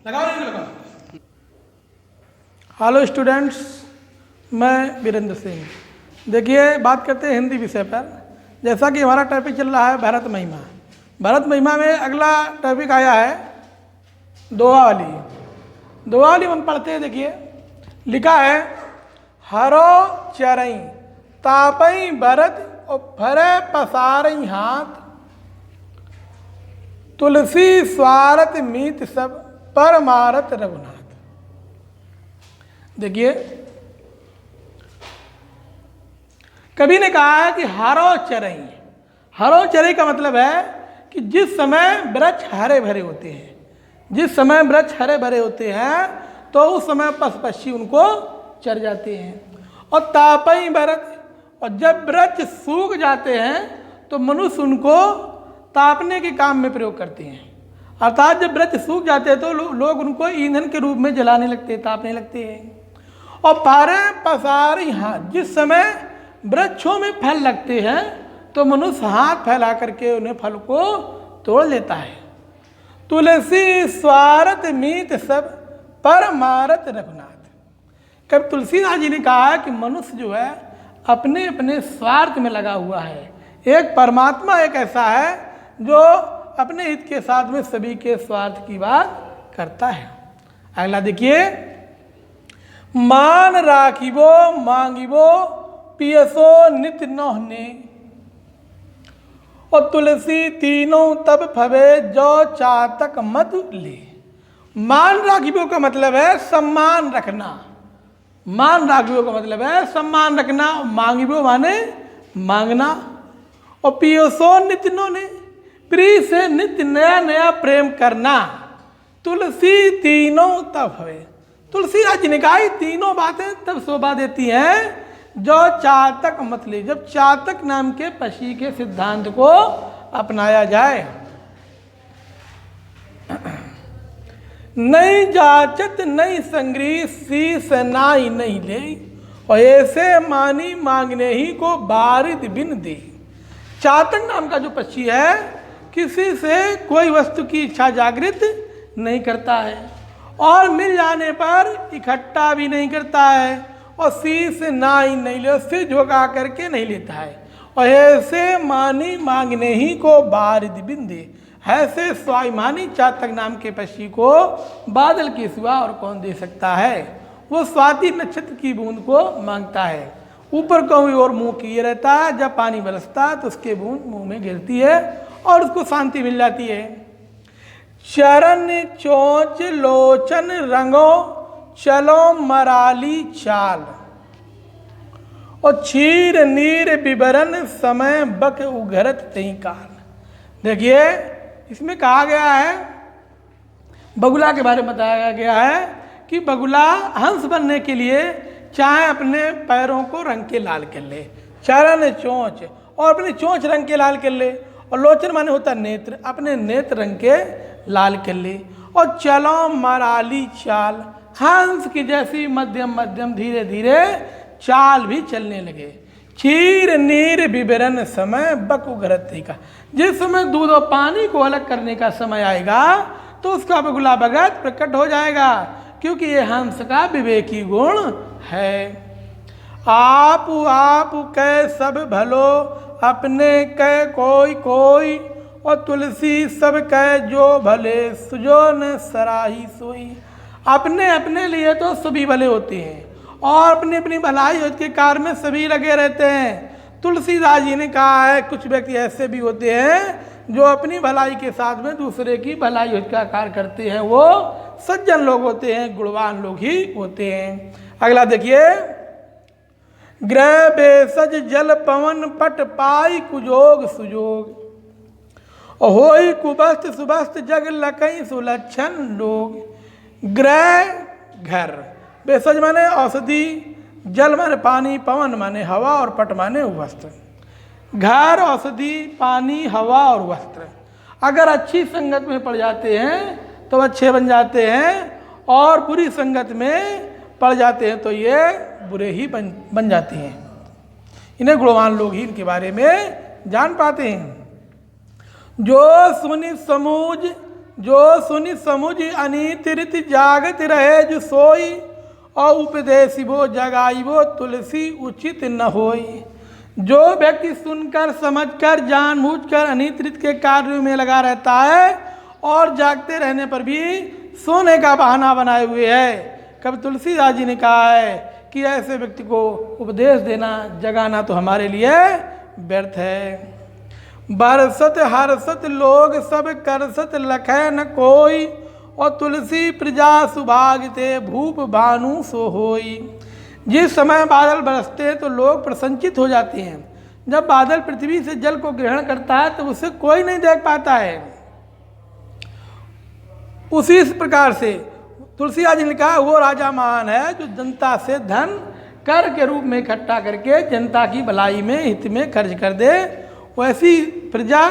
लगाओ नहीं लगाओ। हेलो स्टूडेंट्स, मैं वीरेंद्र सिंह। देखिए, बात करते हैं हिंदी विषय पर। जैसा कि हमारा टॉपिक चल रहा है भरत महिमा। भरत महिमा में अगला टॉपिक आया है दोहावली। दोहावली हम पढ़ते हैं। देखिए, लिखा है हरो चरई तापई भरत और फरे पसारई हाथ, तुलसी स्वारत मीत सब परमारत रघुनाथ। देखिए, कवि ने कहा है कि हरो चरई। हरो चरई का मतलब है कि जिस समय वृक्ष हरे भरे होते हैं, जिस समय वृक्ष हरे भरे होते हैं तो उस समय पशु पक्षी उनको चर जाते हैं। और तापई भरत, और जब वृक्ष सूख जाते हैं तो मनुष्य उनको तापने के काम में प्रयोग करते हैं। अर्थात जब वृक्ष सूख जाते हैं तो लोग उनको ईंधन के रूप में जलाने लगते हैं, तापने लगते हैं। और पारे पसारी हाथ, जिस समय वृक्षों में फल लगते हैं तो मनुष्य हाथ फैला करके उन्हें फल को तोड़ लेता है। तुलसी स्वारत मीत सब परमारत रघुनाथ। कब तुलसीदास जी ने कहा है कि मनुष्य जो है अपने अपने स्वार्थ में लगा हुआ है। एक परमात्मा एक ऐसा है जो अपने हित के साथ में सभी के स्वार्थ की बात करता है। अगला देखिए, मान राखिबो मांगिबो पियसो नित नोहने, और तुलसी तीनों तब फवे जो चातक मत ले। मान राखिबो का मतलब है सम्मान रखना। मान राखिबो का मतलब है सम्मान रखना। मांगिबो माने मांगना। और पियसो नित नोहने, प्रिय से नित्य नया नया प्रेम करना। तुलसी तीनों तब हवे। तुलसीदास जी ने कहा तीनों बातें तब शोभा देती हैं जो चातक मत ले, जब चातक नाम के पक्षी के सिद्धांत को अपनाया जाए। नहीं जाचत नहीं संग्रही शीस नाई नहीं ले, और ऐसे मानी मांगने ही को बारिद बिन दे। चातक नाम का जो पक्षी है किसी से कोई वस्तु की इच्छा जागृत नहीं करता है, और मिल जाने पर इकट्ठा भी नहीं करता है, और शीश नाई नहीं ले, सिर झुका करके नहीं लेता है। और ऐसे मानी मांगने ही को बारिद बिंदे, ऐसे स्वाभिमानी चातक नाम के पक्षी को बादल के सिवा और कौन दे सकता है। वो स्वाति नक्षत्र की बूंद को मांगता है। ऊपर कहीं और मुंह किए रहता है, जब पानी बरसता है तो उसके बूंद मुंह में गिरती है और उसको शांति मिल जाती है। चरण चोंच लोचन रंगो चलो मराली चाल, और क्षीर नीर विवरण समय बक उघरत तई काल। देखिए, इसमें कहा गया है, बगुला के बारे में बताया गया है कि बगुला हंस बनने के लिए चाहे अपने पैरों को रंग के लाल कर ले, चरण चोंच, और अपनी चोंच रंग के लाल कर ले, और लोचन माने होता नेत्र, अपने नेत्र रंग के लाल कर ले। और चलो मराली चाल, हंस की जैसी मध्यम मध्यम धीरे धीरे चाल भी चलने लगे। क्षीर नीर विवरण समय बक उघरत का, जिस समय दूध और पानी को अलग करने का समय आएगा तो उसका बगुला भगत प्रकट हो जाएगा, क्योंकि ये हंस का विवेकी गुण है। आप आप कै सब भलो अपने कै कोई कोई, और तुलसी सब कै जो भले सुजो न सराही सोई। अपने अपने लिए तो सभी भले होते हैं और अपनी अपनी भलाई के कार्य में सभी लगे रहते हैं। तुलसीदास जी ने कहा है कुछ व्यक्ति ऐसे भी होते हैं जो अपनी भलाई के साथ में दूसरे की भलाई का कार्य करते हैं, वो सज्जन लोग होते हैं, गुणवान लोग ही होते हैं। अगला देखिए, ग्रह बेसज जल पवन पट पाई कुजोग सुजोग, और होई कुबस्त सुबस्त जग लकई सुलक्षण लोग। ग्रह घर, बेसज माने औषधि, जल माने पानी, पवन माने हवा, और पट माने वस्त्र। घर औषधि, पानी, हवा और वस्त्र अगर अच्छी संगत में पड़ जाते हैं तो अच्छे बन जाते हैं, और बुरी संगत में पड़ जाते हैं तो ये बुरे ही बन जाते हैं। इन्हें गुणवान लोग ही इनके बारे में जान पाते हैं। जो सुनि समूज जो सुनि समुझ अनीति रीति जागत रहे जो सोई, और उपदेश वो जगाई वो तुलसी उचित न होई। जो व्यक्ति सुनकर समझकर जानबूझकर अनित रीत के कार्यों में लगा रहता है और जागते रहने पर भी सोने का बहाना बनाए हुए है, कभी तुलसीदास जी ने कहा है कि ऐसे व्यक्ति को उपदेश देना जगाना तो हमारे लिए व्यर्थ है। बरसत हर्षत लोग सब करसत लखै न कोई, और तुलसी प्रजा सुभागिते भूप भानु सो होई। जिस समय बादल बरसते हैं तो लोग प्रसन्नचित हो जाते हैं। जब बादल पृथ्वी से जल को ग्रहण करता है तो उसे कोई नहीं देख पाता है। उसी प्रकार से तुलसीदास जी ने कहा वो राजा महान है जो जनता से धन कर के रूप में इकट्ठा करके जनता की भलाई में हित में खर्च कर दे। वैसी प्रजा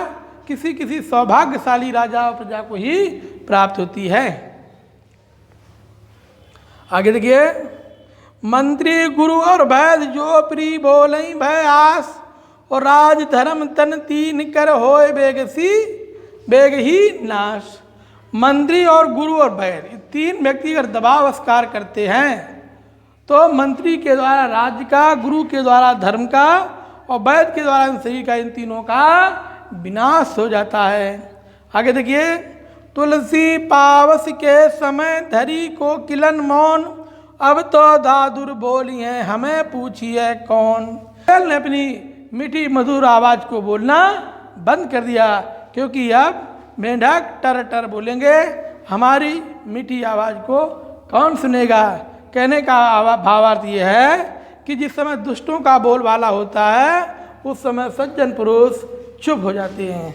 किसी किसी सौभाग्यशाली राजा और प्रजा को ही प्राप्त होती है। आगे देखिए, मंत्री गुरु और वैद्य जो प्री बोलई भय आस, और राज धर्म तन तीन कर होए बेग ही नाश। मंत्री और गुरु और वैद्य तीन व्यक्ति अगर दबावस्कार करते हैं तो मंत्री के द्वारा राज्य का, गुरु के द्वारा धर्म का और वैद्य के द्वारा इन शरीर का, इन तीनों का विनाश हो जाता है। आगे देखिए, तुलसी पावस के समय धरी को किलन मौन, अब तो दादुर बोली हैं हमें पूछिए कौन। बैल ने अपनी मीठी मधुर आवाज़ को बोलना बंद कर दिया, क्योंकि अब मेंढक टर टर बोलेंगे, हमारी मीठी आवाज़ को कौन सुनेगा। कहने का भावार्थ ये है कि जिस समय दुष्टों का बोलबाला होता है उस समय सज्जन पुरुष चुप हो जाते हैं।